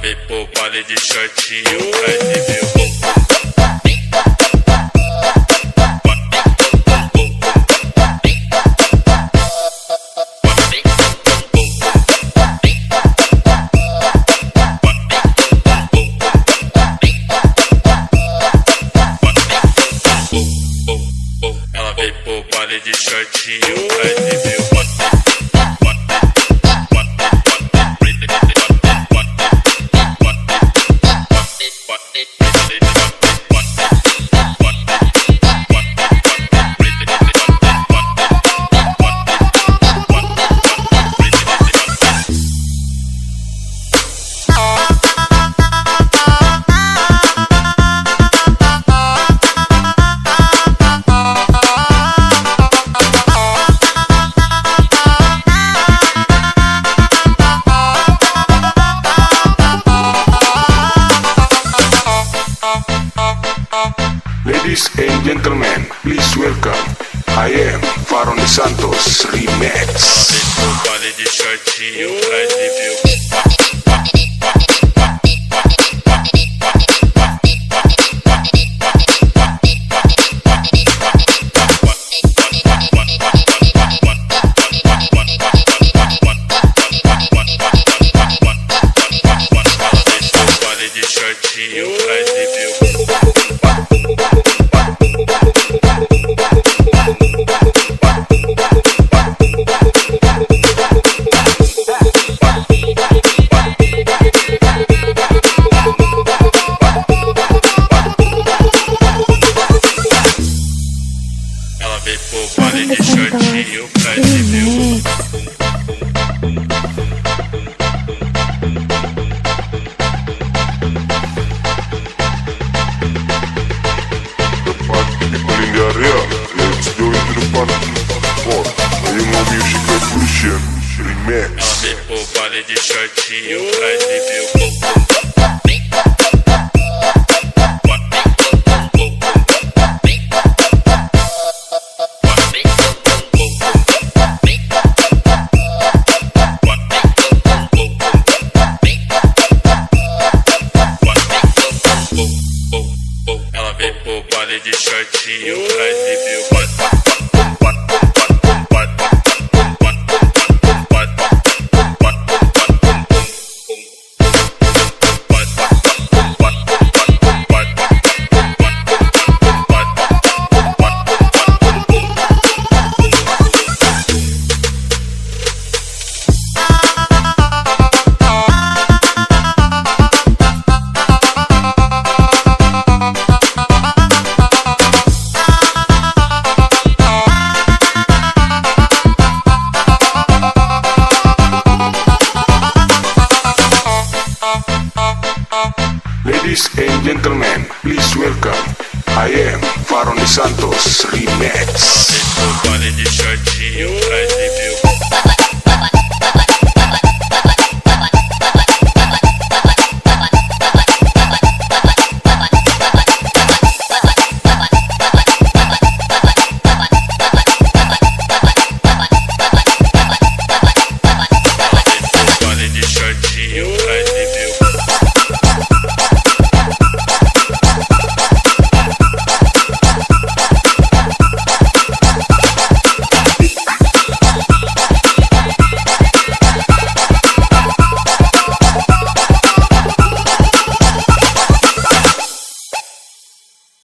veio pro baile de shortinho pra exibir o ela veio pro baile de shortinho pra exibir o Ladies and gentlemen, please welcome. I am Faron de Santos Remix. Vale de shortinho pra exibir vale de shortinho pra exibir vale de shortinho pra exibir The party people in the area, let's go into the party. For Lagu Music Revolution Remix. ela veio pro vale de shortinho pra exibir ela veio pro baile de shortinho pra exibir Ladies and gentlemen, please welcome. I am Faron de Santos Remix.